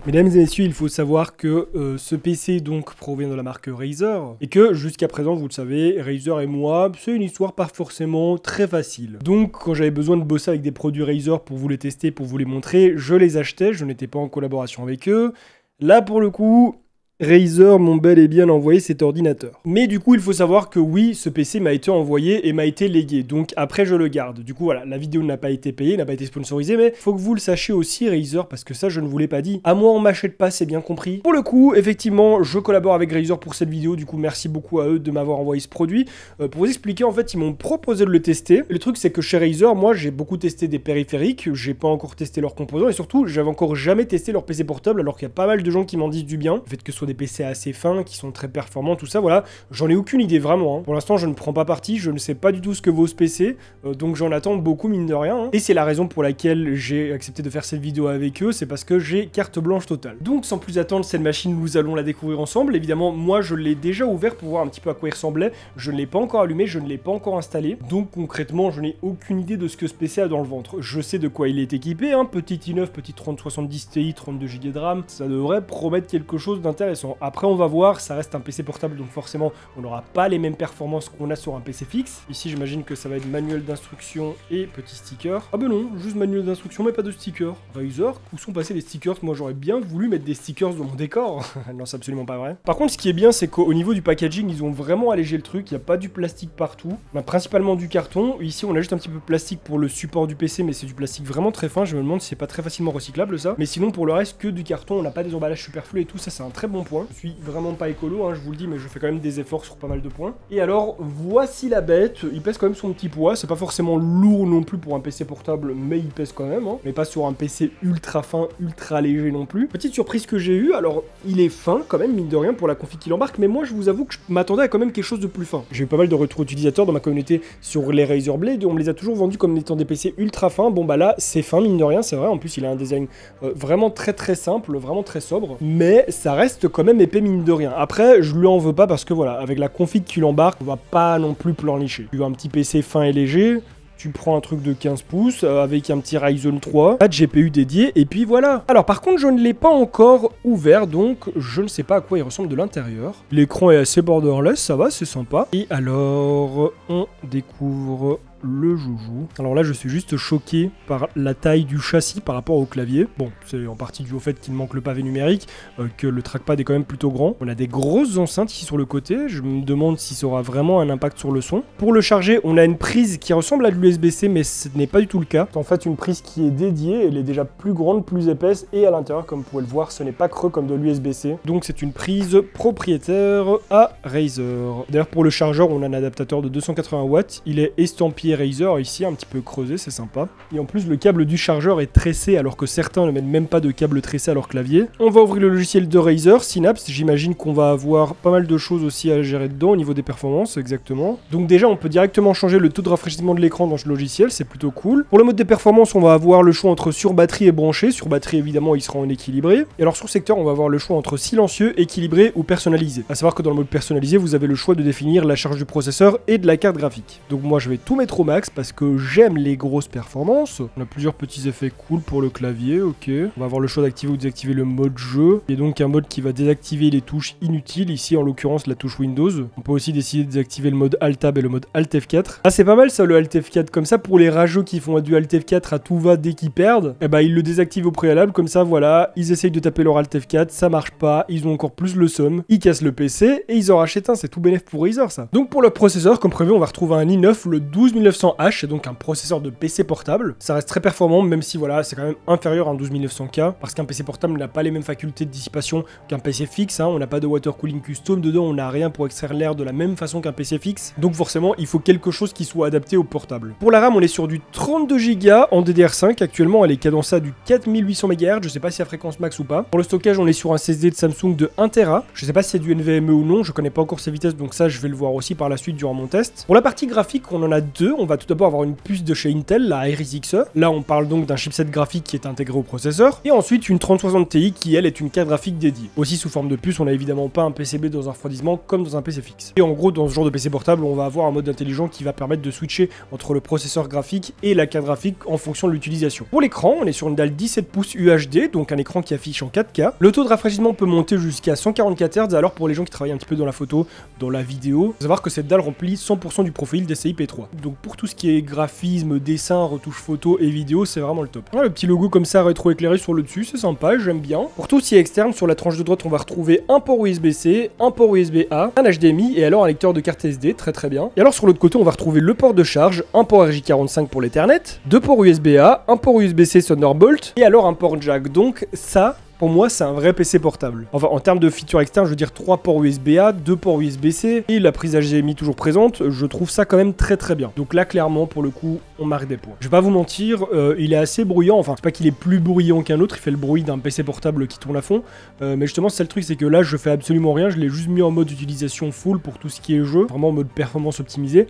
Mesdames et messieurs, il faut savoir que ce PC donc provient de la marque Razer et que jusqu'à présent, vous le savez, Razer et moi, c'est une histoire pas forcément très facile. Donc quand j'avais besoin de bosser avec des produits Razer pour vous les tester, pour vous les montrer, je les achetais, je n'étais pas en collaboration avec eux. Là pour le coup, Razer m'ont bel et bien envoyé cet ordinateur. Mais du coup, il faut savoir que oui, ce PC m'a été envoyé et m'a été légué. Donc après, je le garde. Du coup, voilà, la vidéo n'a pas été payée, n'a pas été sponsorisée, mais faut que vous le sachiez aussi, Razer, parce que ça, je ne vous l'ai pas dit. À moi, on m'achète pas, c'est bien compris. Pour le coup, effectivement, je collabore avec Razer pour cette vidéo. Du coup, merci beaucoup à eux de m'avoir envoyé ce produit. Pour vous expliquer, en fait, ils m'ont proposé de le tester. Le truc, c'est que chez Razer, moi, j'ai beaucoup testé des périphériques. J'ai pas encore testé leurs composants et surtout, j'avais encore jamais testé leur PC portable, alors qu'il y a pas mal de gens qui m'en disent du bien. Le fait que ce soit des PC assez fins, qui sont très performants, tout ça, voilà. J'en ai aucune idée vraiment. Pour l'instant, je ne prends pas parti, je ne sais pas du tout ce que vaut ce PC, donc j'en attends beaucoup, mine de rien. Et c'est la raison pour laquelle j'ai accepté de faire cette vidéo avec eux, c'est parce que j'ai carte blanche totale. Donc sans plus attendre, cette machine, nous allons la découvrir ensemble. Évidemment, moi, je l'ai déjà ouvert pour voir un petit peu à quoi il ressemblait. Je ne l'ai pas encore allumé, je ne l'ai pas encore installé. Donc concrètement, je n'ai aucune idée de ce que ce PC a dans le ventre. Je sais de quoi il est équipé, hein, petit i9, petit 3070 Ti, 32 Go de RAM. Ça devrait promettre quelque chose d'intéressant. Après, on va voir, ça reste un PC portable, donc forcément, on n'aura pas les mêmes performances qu'on a sur un PC fixe. Ici, j'imagine que ça va être manuel d'instruction et petit sticker. Ah ben non, juste manuel d'instruction, mais pas de sticker. Razer, où sont passés les stickers? Moi, j'aurais bien voulu mettre des stickers dans mon décor. Non, c'est absolument pas vrai. Par contre, ce qui est bien, c'est qu'au niveau du packaging, ils ont vraiment allégé le truc. Il n'y a pas du plastique partout. On a principalement du carton. Ici, on a juste un petit peu de plastique pour le support du PC, mais c'est du plastique vraiment très fin. Je me demande si c'est pas très facilement recyclable, ça. Mais sinon, pour le reste, que du carton. On n'a pas des emballages superflus et tout. Ça, c'est un très bon point. Je suis vraiment pas écolo, hein, je vous le dis, mais je fais quand même des efforts sur pas mal de points. Et alors, voici la bête. Il pèse quand même son petit poids. C'est pas forcément lourd non plus pour un PC portable, mais il pèse quand même. Hein. Mais pas sur un PC ultra fin, ultra léger non plus. Petite surprise que j'ai eue. Alors, il est fin quand même, mine de rien, pour la config qu'il embarque. Mais moi, je vous avoue que je m'attendais à quand même quelque chose de plus fin. J'ai eu pas mal de retours utilisateurs dans ma communauté sur les Razer Blade. On me les a toujours vendus comme étant des PC ultra fins. Bon, bah là, c'est fin, mine de rien, c'est vrai. En plus, il a un design vraiment très simple, vraiment très sobre. Mais ça reste quand même épais, mine de rien. Après, je lui en veux pas parce que voilà, avec la config qu'il embarque, on va pas non plus pleurnicher. Tu veux un petit PC fin et léger, tu prends un truc de 15 pouces avec un petit Ryzen 3, pas de GPU dédié, et puis voilà. Alors par contre, je ne l'ai pas encore ouvert, donc je ne sais pas à quoi il ressemble de l'intérieur. L'écran est assez borderless, ça va, c'est sympa. Et alors, on découvre le joujou. Alors là, je suis juste choqué par la taille du châssis par rapport au clavier. Bon, c'est en partie dû au fait qu'il manque le pavé numérique, que le trackpad est quand même plutôt grand. On a des grosses enceintes ici sur le côté. Je me demande si ça aura vraiment un impact sur le son. Pour le charger, on a une prise qui ressemble à de l'USB-C, mais ce n'est pas du tout le cas. C'est en fait une prise qui est dédiée. Elle est déjà plus grande, plus épaisse, et à l'intérieur, comme vous pouvez le voir, ce n'est pas creux comme de l'USB-C. Donc c'est une prise propriétaire à Razer. D'ailleurs, pour le chargeur, on a un adaptateur de 280 watts. Il est estampillé Razer ici, un petit peu creusé, c'est sympa. Et en plus, le câble du chargeur est tressé, alors que certains ne mettent même pas de câble tressé à leur clavier. On va ouvrir le logiciel de Razer, Synapse. J'imagine qu'on va avoir pas mal de choses aussi à gérer dedans au niveau des performances, exactement. Donc déjà, on peut directement changer le taux de rafraîchissement de l'écran dans ce logiciel, c'est plutôt cool. Pour le mode de performance, on va avoir le choix entre sur batterie et branché. Sur batterie, évidemment, il sera en équilibré. Et alors sur secteur, on va avoir le choix entre silencieux, équilibré ou personnalisé. À savoir que dans le mode personnalisé, vous avez le choix de définir la charge du processeur et de la carte graphique. Donc moi, je vais tout mettre au max parce que j'aime les grosses performances. On a plusieurs petits effets cool pour le clavier, ok. On va avoir le choix d'activer ou désactiver le mode jeu. Il y a donc un mode qui va désactiver les touches inutiles, ici en l'occurrence la touche Windows. On peut aussi décider de désactiver le mode Alt-Tab et le mode Alt-F4. Ah, c'est pas mal ça, le Alt-F4, comme ça pour les rageux qui font du Alt-F4 à tout va dès qu'ils perdent, eh ben ils le désactivent au préalable, comme ça voilà, ils essayent de taper leur Alt-F4, ça marche pas, ils ont encore plus le seum, ils cassent le PC et ils en rachètent un, c'est tout bénef pour Razer ça. Donc pour le processeur, comme prévu, on va retrouver un i9, le 12900H, c'est donc un processeur de PC portable. Ça reste très performant, même si voilà, c'est quand même inférieur à un 12900K, parce qu'un PC portable n'a pas les mêmes facultés de dissipation qu'un PC fixe, hein. On n'a pas de water cooling custom dedans, on n'a rien pour extraire l'air de la même façon qu'un PC fixe, donc forcément il faut quelque chose qui soit adapté au portable. Pour la RAM, on est sur du 32 Go en DDR5, actuellement elle est cadencée à du 4800 MHz, je sais pas si à fréquence max ou pas. Pour le stockage, on est sur un SSD de Samsung de 1 Tera, je sais pas si c'est du NVMe ou non, je connais pas encore ses vitesses, donc ça je vais le voir aussi par la suite durant mon test. Pour la partie graphique, on en a deux, on va tout d'abord avoir une puce de chez Intel, la Iris Xe. Là, on parle donc d'un chipset graphique qui est intégré au processeur. Et ensuite, une 3060 Ti qui, elle, est une carte graphique dédiée. Aussi sous forme de puce, on n'a évidemment pas un PCB dans un refroidissement comme dans un PC fixe. Et en gros, dans ce genre de PC portable, on va avoir un mode intelligent qui va permettre de switcher entre le processeur graphique et la carte graphique en fonction de l'utilisation. Pour l'écran, on est sur une dalle 17 pouces UHD, donc un écran qui affiche en 4K. Le taux de rafraîchissement peut monter jusqu'à 144 Hz, alors pour les gens qui travaillent un petit peu dans la photo, dans la vidéo, faut savoir que cette dalle remplit 100% du profil DCI P3. Donc pour tout ce qui est graphisme, dessin, retouche photo et vidéo, c'est vraiment le top. Le petit logo comme ça rétro-éclairé sur le dessus, c'est sympa, j'aime bien. Pour tout ce qui est externe, sur la tranche de droite, on va retrouver un port USB-C, un port USB-A, un HDMI et alors un lecteur de carte SD, très bien. Et alors sur l'autre côté, on va retrouver le port de charge, un port RJ45 pour l'Ethernet, deux ports USB-A, un port USB-C Thunderbolt et alors un port jack. Donc ça, pour moi, c'est un vrai PC portable. Enfin, en termes de features externes, je veux dire 3 ports USB-A, 2 ports USB-C et la prise HDMI toujours présente. Je trouve ça quand même très bien. Donc là, clairement, pour le coup, on marque des points. Je vais pas vous mentir, il est assez bruyant. Enfin, c'est pas qu'il est plus bruyant qu'un autre, il fait le bruit d'un PC portable qui tourne à fond. Mais justement, c'est le truc, c'est que là, je fais absolument rien. Je l'ai juste mis en mode utilisation full pour tout ce qui est jeu. Vraiment en mode performance optimisée.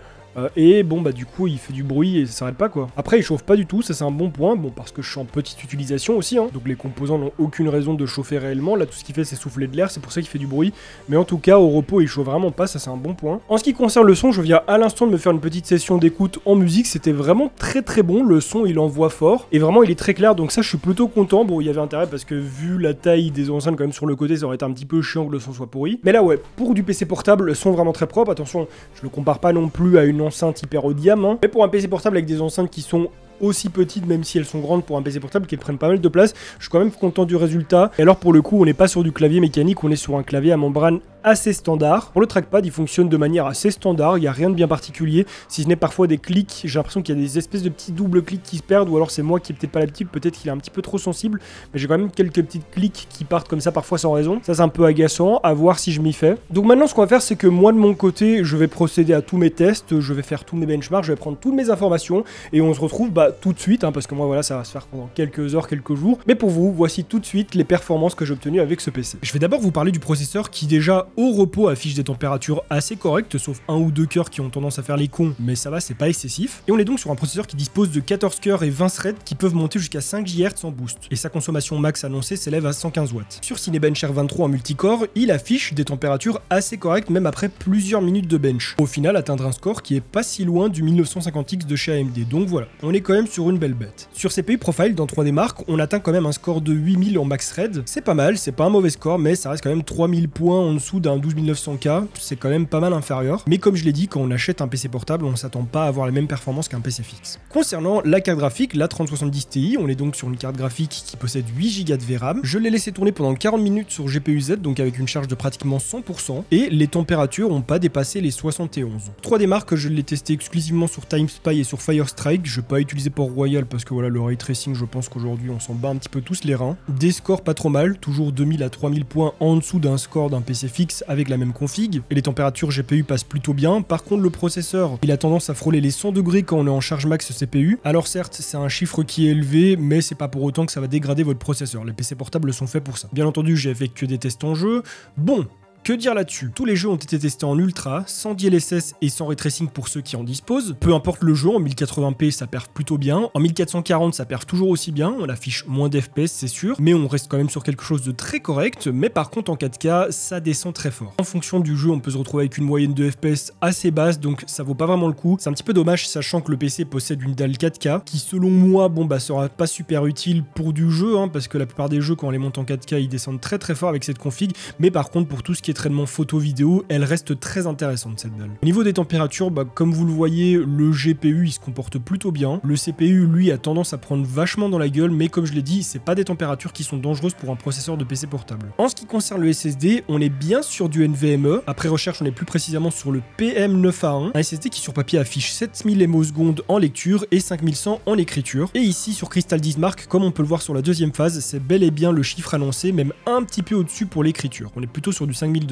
Et bon bah du coup il fait du bruit et ça s'arrête pas quoi. Après il chauffe pas du tout, ça c'est un bon point, bon parce que je suis en petite utilisation aussi hein. Donc les composants n'ont aucune raison de chauffer réellement, là tout ce qu'il fait c'est souffler de l'air, c'est pour ça qu'il fait du bruit. Mais en tout cas au repos il chauffe vraiment pas, ça c'est un bon point. En ce qui concerne le son, je viens à l'instant de me faire une petite session d'écoute en musique, c'était vraiment très bon, le son il envoie fort et vraiment il est très clair, donc ça je suis plutôt content. Bon il y avait intérêt parce que vu la taille des enceintes quand même sur le côté ça aurait été un petit peu chiant que le son soit pourri. Mais là ouais, pour du PC portable, le son vraiment très propre, attention je le compare pas non plus à une enceinte hyper haut de gamme, hein. Mais pour un PC portable avec des enceintes qui sont aussi petites, même si elles sont grandes pour un PC portable qui prennent pas mal de place, je suis quand même content du résultat. Et alors pour le coup on n'est pas sur du clavier mécanique, on est sur un clavier à membrane assez standard. Pour le trackpad il fonctionne de manière assez standard, il n'y a rien de bien particulier, si ce n'est parfois des clics, j'ai l'impression qu'il y a des espèces de petits doubles clics qui se perdent, ou alors c'est moi qui ai peut-être pas l'habitude, peut-être qu'il est un petit peu trop sensible, mais j'ai quand même quelques petites clics qui partent comme ça parfois sans raison, ça c'est un peu agaçant, à voir si je m'y fais. Donc maintenant ce qu'on va faire c'est que moi de mon côté je vais procéder à tous mes tests, je vais faire tous mes benchmarks, je vais prendre toutes mes informations et on se retrouve tout de suite, hein, parce que moi voilà ça va se faire pendant quelques heures, quelques jours, mais pour vous, voici tout de suite les performances que j'ai obtenues avec ce PC. Je vais d'abord vous parler du processeur qui déjà au repos affiche des températures assez correctes, sauf un ou deux cœurs qui ont tendance à faire les cons, mais ça va, c'est pas excessif. Et on est donc sur un processeur qui dispose de 14 cœurs et 20 threads qui peuvent monter jusqu'à 5 GHz en boost, et sa consommation max annoncée s'élève à 115 watts. Sur Cinebench R23 en multicore, il affiche des températures assez correctes même après plusieurs minutes de bench. Au final, atteindre un score qui est pas si loin du 1950X de chez AMD, donc voilà, on est quand même sur une belle bête. Sur CPU Profile dans 3D Mark, on atteint quand même un score de 8000 en max thread, c'est pas mal, c'est pas un mauvais score, mais ça reste quand même 3000 points en dessous d'un 12900K, c'est quand même pas mal inférieur. Mais comme je l'ai dit, quand on achète un PC portable, on s'attend pas à avoir les mêmes performances qu'un PC fixe. Concernant la carte graphique, la 3070 Ti, on est donc sur une carte graphique qui possède 8 Go de VRAM. Je l'ai laissé tourner pendant 40 minutes sur GPU Z, donc avec une charge de pratiquement 100%, et les températures n'ont pas dépassé les 71. 3D Mark, je l'ai testé exclusivement sur TimeSpy et sur Firestrike, je vais pas utiliser Port Royal parce que voilà, le ray tracing, je pense qu'aujourd'hui on s'en bat un petit peu tous les reins. Des scores pas trop mal, toujours 2000 à 3000 points en dessous d'un score d'un PC fixe avec la même config, et les températures GPU passent plutôt bien. Par contre le processeur, il a tendance à frôler les 100 degrés quand on est en charge max CPU. Alors certes c'est un chiffre qui est élevé, mais c'est pas pour autant que ça va dégrader votre processeur, les PC portables sont faits pour ça. Bien entendu j'ai effectué des tests en jeu, bon. Que dire là-dessus? Tous les jeux ont été testés en ultra, sans DLSS et sans ray tracing pour ceux qui en disposent. Peu importe le jeu, en 1080p ça perf plutôt bien, en 1440 ça perf toujours aussi bien, on affiche moins d'FPS c'est sûr, mais on reste quand même sur quelque chose de très correct, mais par contre en 4K ça descend très fort. En fonction du jeu on peut se retrouver avec une moyenne de FPS assez basse, donc ça vaut pas vraiment le coup. C'est un petit peu dommage sachant que le PC possède une dalle 4K, qui selon moi sera pas super utile pour du jeu, hein, parce que la plupart des jeux quand on les monte en 4K ils descendent très fort avec cette config, mais par contre pour tout ce qui est traitement photo vidéo, elle reste très intéressante cette dalle. Au niveau des températures, comme vous le voyez, le GPU il se comporte plutôt bien. Le CPU lui a tendance à prendre vachement dans la gueule, mais comme je l'ai dit, c'est pas des températures qui sont dangereuses pour un processeur de PC portable. En ce qui concerne le SSD, on est bien sur du NVMe. Après recherche, on est plus précisément sur le PM9A1, un SSD qui sur papier affiche 7000 ms en lecture et 5100 en écriture. Et ici sur Crystal Mark, comme on peut le voir sur la deuxième phase, c'est bel et bien le chiffre annoncé, même un petit peu au-dessus pour l'écriture. On est plutôt sur du 5200.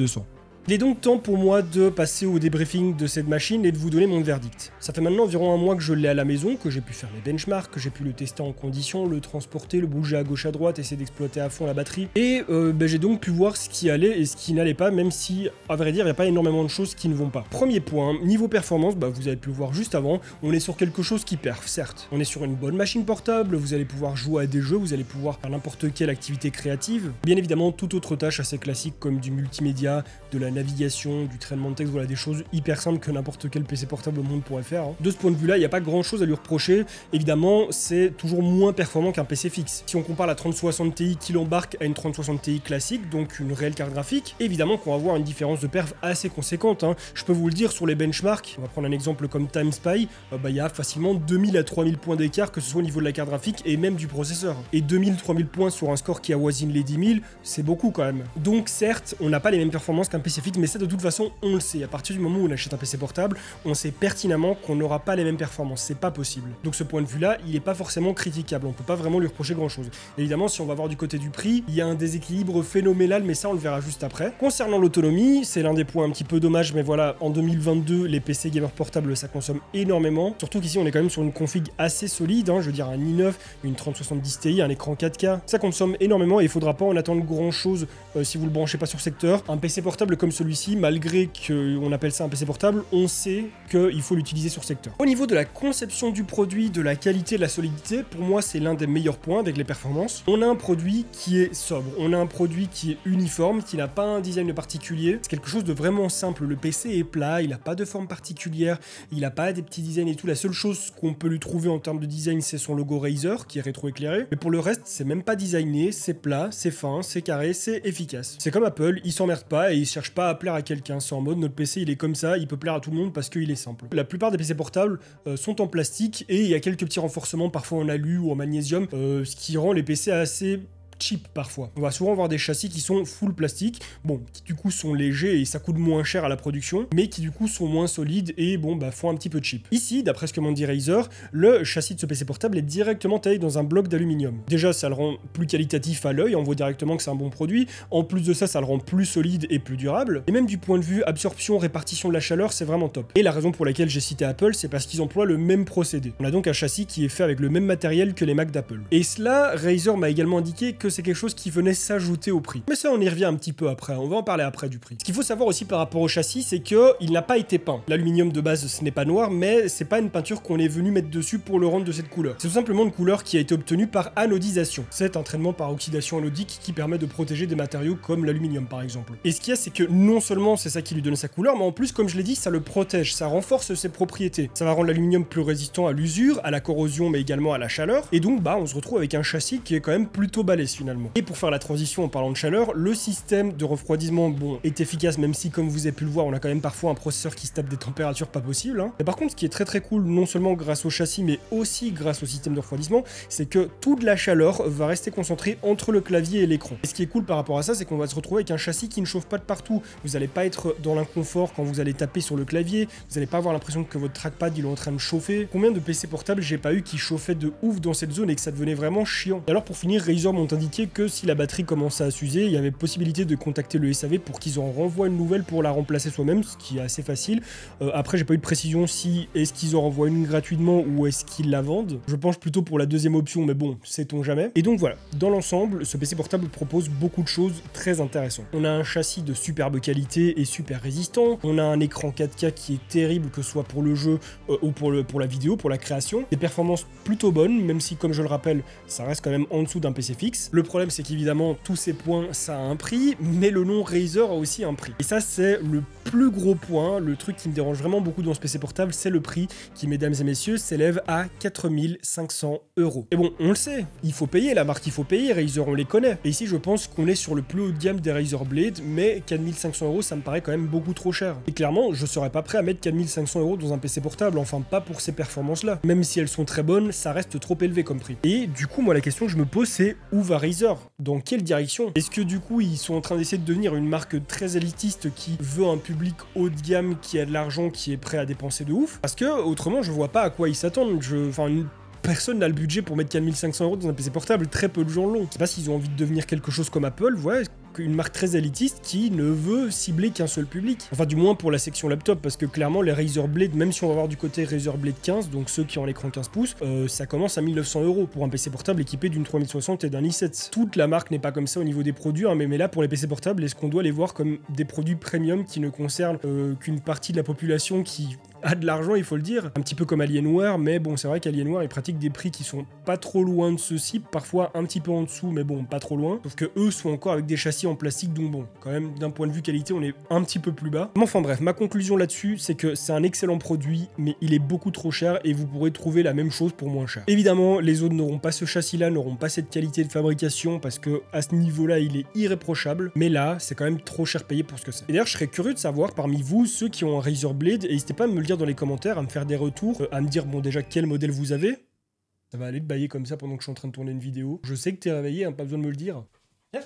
Il est donc temps pour moi de passer au débriefing de cette machine et de vous donner mon verdict. Ça fait maintenant environ un mois que je l'ai à la maison, que j'ai pu faire les benchmarks, que j'ai pu le tester en condition, le transporter, le bouger à gauche à droite, essayer d'exploiter à fond la batterie. Et j'ai donc pu voir ce qui allait et ce qui n'allait pas, même si, à vrai dire, il n'y a pas énormément de choses qui ne vont pas. Premier point, niveau performance, vous avez pu le voir juste avant, on est sur quelque chose qui perf, certes. On est sur une bonne machine portable, vous allez pouvoir jouer à des jeux, vous allez pouvoir faire n'importe quelle activité créative. Bien évidemment, toute autre tâche assez classique comme du multimédia, de la navigation, du traitement de texte, voilà, des choses hyper simples que n'importe quel PC portable au monde pourrait faire. Hein. De ce point de vue-là, il n'y a pas grand chose à lui reprocher. Évidemment, c'est toujours moins performant qu'un PC fixe. Si on compare la 3060 Ti qu'il embarque à une 3060 Ti classique, donc une réelle carte graphique, évidemment qu'on va avoir une différence de perf assez conséquente. Hein. Je peux vous le dire sur les benchmarks, on va prendre un exemple comme TimeSpy, il y a facilement 2000 à 3000 points d'écart, que ce soit au niveau de la carte graphique et même du processeur. Et 2000-3000 points sur un score qui avoisine les 10 000, c'est beaucoup quand même. Donc certes, on n'a pas les mêmes performances qu'un PC fixe, mais ça de toute façon, on le sait. À partir du moment où on achète un PC portable, on sait pertinemment qu'on n'aura pas les mêmes performances. C'est pas possible. Donc ce point de vue-là, il n'est pas forcément critiquable. On peut pas vraiment lui reprocher grand-chose. Évidemment, si on va voir du côté du prix, il y a un déséquilibre phénoménal, mais ça, on le verra juste après. Concernant l'autonomie, c'est l'un des points un petit peu dommage, mais voilà, en 2022, les PC gamers portables, ça consomme énormément. Surtout qu'ici, on est quand même sur une config assez solide, hein, je veux dire un i9, une 3070 Ti, un écran 4K. Ça consomme énormément et il faudra pas en attendre grand-chose si vous le branchez pas sur secteur. Un PC portable comme celui-ci, malgré qu'on appelle ça un PC portable, on sait qu'il faut l'utiliser sur secteur. Au niveau de la conception du produit, de la qualité, de la solidité, pour moi c'est l'un des meilleurs points avec les performances. On a un produit qui est sobre, on a un produit qui est uniforme, qui n'a pas un design particulier. C'est quelque chose de vraiment simple. Le PC est plat, il n'a pas de forme particulière, il n'a pas des petits designs et tout. La seule chose qu'on peut lui trouver en termes de design, c'est son logo Razer qui est rétro-éclairé. Mais pour le reste, c'est même pas designé, c'est plat, c'est fin, c'est carré, c'est efficace. C'est comme Apple, ils s'emmerdent pas et ils cherchent pas à plaire à quelqu'un. C'est en mode notre PC il est comme ça, il peut plaire à tout le monde parce qu'il est simple. La plupart des PC portables sont en plastique et il y a quelques petits renforcements parfois en alu ou en magnésium, ce qui rend les PC assez cheap parfois. On va souvent avoir des châssis qui sont full plastique, qui du coup sont légers et ça coûte moins cher à la production, mais qui du coup sont moins solides et font un petit peu cheap. Ici, d'après ce que m'en dit Razer, le châssis de ce PC portable est directement taillé dans un bloc d'aluminium. Déjà, ça le rend plus qualitatif à l'œil, on voit directement que c'est un bon produit. En plus de ça, ça le rend plus solide et plus durable. Et même du point de vue absorption, répartition de la chaleur, c'est vraiment top. Et la raison pour laquelle j'ai cité Apple, c'est parce qu'ils emploient le même procédé. On a donc un châssis qui est fait avec le même matériel que les Mac d'Apple. Et cela, Razer m'a également indiqué que c'est quelque chose qui venait s'ajouter au prix. Mais ça, on y revient un petit peu après, on va en parler après du prix. Ce qu'il faut savoir aussi par rapport au châssis, c'est qu'il n'a pas été peint. L'aluminium de base, ce n'est pas noir, mais c'est pas une peinture qu'on est venu mettre dessus pour le rendre de cette couleur. C'est tout simplement une couleur qui a été obtenue par anodisation. C'est un traitement par oxydation anodique qui permet de protéger des matériaux comme l'aluminium par exemple. Et ce qu'il y a, c'est que non seulement c'est ça qui lui donne sa couleur, mais en plus, comme je l'ai dit, ça le protège, ça renforce ses propriétés. Ça va rendre l'aluminium plus résistant à l'usure, à la corrosion, mais également à la chaleur. Et donc, on se retrouve avec un châssis qui est quand même plutôt balèze finalement. Et pour faire la transition en parlant de chaleur, le système de refroidissement, est efficace, même si, comme vous avez pu le voir, on a quand même parfois un processeur qui se tape des températures pas possibles. Hein. Et par contre, ce qui est très très cool, non seulement grâce au châssis, mais aussi grâce au système de refroidissement, c'est que toute la chaleur va rester concentrée entre le clavier et l'écran. Et ce qui est cool par rapport à ça, c'est qu'on va se retrouver avec un châssis qui ne chauffe pas de partout. Vous n'allez pas être dans l'inconfort quand vous allez taper sur le clavier, vous n'allez pas avoir l'impression que votre trackpad il est en train de chauffer. Combien de PC portables j'ai pas eu qui chauffaient de ouf dans cette zone et que ça devenait vraiment chiant. Et alors pour finir, Razer m'ont indiqué que si la batterie commençait à s'user, il y avait possibilité de contacter le SAV pour qu'ils en renvoient une nouvelle pour la remplacer soi-même, ce qui est assez facile. Après, j'ai pas eu de précision si est-ce qu'ils en renvoient une gratuitement ou est-ce qu'ils la vendent. Je penche plutôt pour la deuxième option, mais bon, sait-on jamais. Et donc voilà, dans l'ensemble, ce PC portable propose beaucoup de choses très intéressantes. On a un châssis de superbe qualité et super résistant. On a un écran 4K qui est terrible, que ce soit pour le jeu ou pour la vidéo, pour la création. Des performances plutôt bonnes, même si, comme je le rappelle, ça reste quand même en dessous d'un PC fixe. Le problème, c'est qu'évidemment, tous ces points, ça a un prix, mais le nom Razer a aussi un prix. Et ça, c'est le plus gros point, le truc qui me dérange vraiment beaucoup dans ce PC portable, c'est le prix qui, mesdames et messieurs, s'élève à 4500 €. Et bon, on le sait, il faut payer, la marque il faut payer, Razer on les connaît. Et ici je pense qu'on est sur le plus haut de gamme des Razer Blade, mais 4500 € ça me paraît quand même beaucoup trop cher. Et clairement, je serais pas prêt à mettre 4500 € dans un PC portable, enfin pas pour ces performances là. Même si elles sont très bonnes, ça reste trop élevé comme prix. Et du coup, moi la question que je me pose c'est où va Razer? Dans quelle direction? Est-ce que du coup ils sont en train d'essayer de devenir une marque très élitiste qui veut un public haut de gamme, qui a de l'argent, qui est prêt à dépenser de ouf? Parce que autrement je vois pas à quoi ils s'attendent. Personne n'a le budget pour mettre 4500 € dans un PC portable, très peu de gens l'ont. Je sais pas s'ils ont envie de devenir quelque chose comme Apple, ouais, une marque très élitiste qui ne veut cibler qu'un seul public. Enfin, du moins pour la section laptop, parce que clairement, les Razer Blade, même si on va voir du côté Razer Blade 15, donc ceux qui ont l'écran 15 pouces, ça commence à 1900 € pour un PC portable équipé d'une 3060 et d'un i7. Toute la marque n'est pas comme ça au niveau des produits, hein, mais là, pour les PC portables, est-ce qu'on doit les voir comme des produits premium qui ne concernent qu'une partie de la population qui a de l'argent, il faut le dire, un petit peu comme Alienware, mais bon, c'est vrai qu'Alienware, ils pratiquent des prix qui sont pas trop loin de ceux-ci, parfois un petit peu en dessous, mais bon, pas trop loin, sauf que eux sont encore avec des châssis en plastique, donc bon, quand même, d'un point de vue qualité, on est un petit peu plus bas. Mais enfin bref, ma conclusion là-dessus, c'est que c'est un excellent produit, mais il est beaucoup trop cher, et vous pourrez trouver la même chose pour moins cher. Évidemment, les autres n'auront pas ce châssis-là, n'auront pas cette qualité de fabrication, parce que à ce niveau-là, il est irréprochable, mais là, c'est quand même trop cher payé pour ce que c'est. Et d'ailleurs, je serais curieux de savoir, parmi vous, ceux qui ont un Razer Blade, et n'hésitez pas à me le dire dans les commentaires, à me faire des retours, à me dire bon déjà quel modèle vous avez. Ça va aller de bailler comme ça pendant que je suis en train de tourner une vidéo. Je sais que t'es réveillé, hein, pas besoin de me le dire. Tiens.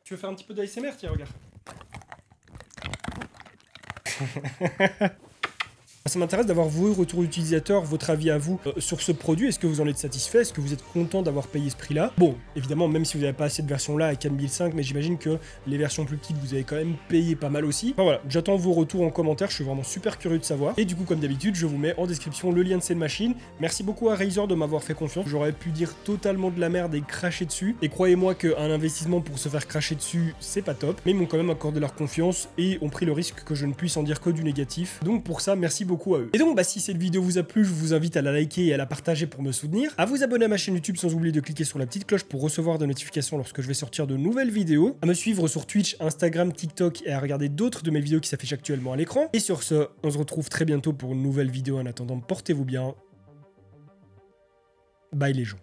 Tu veux faire un petit peu d'ASMR? Tiens, regarde. Ça m'intéresse d'avoir vos retours utilisateurs, votre avis à vous sur ce produit. Est-ce que vous en êtes satisfait? Est-ce que vous êtes content d'avoir payé ce prix-là? Bon, évidemment, même si vous n'avez pas cette version-là à 4005, mais j'imagine que les versions plus petites, vous avez quand même payé pas mal aussi. Enfin voilà, j'attends vos retours en commentaire, je suis vraiment super curieux de savoir. Et du coup, comme d'habitude, je vous mets en description le lien de cette machine. Merci beaucoup à Razer de m'avoir fait confiance. J'aurais pu dire totalement de la merde et cracher dessus. Et croyez-moi qu'un investissement pour se faire cracher dessus, c'est pas top. Mais ils m'ont quand même accordé leur confiance et ont pris le risque que je ne puisse en dire que du négatif. Donc pour ça, merci beaucoup à eux. Et donc, si cette vidéo vous a plu, je vous invite à la liker et à la partager pour me soutenir, à vous abonner à ma chaîne YouTube sans oublier de cliquer sur la petite cloche pour recevoir des notifications lorsque je vais sortir de nouvelles vidéos, à me suivre sur Twitch, Instagram, TikTok et à regarder d'autres de mes vidéos qui s'affichent actuellement à l'écran. Et sur ce, on se retrouve très bientôt pour une nouvelle vidéo. En attendant, portez-vous bien. Bye les gens.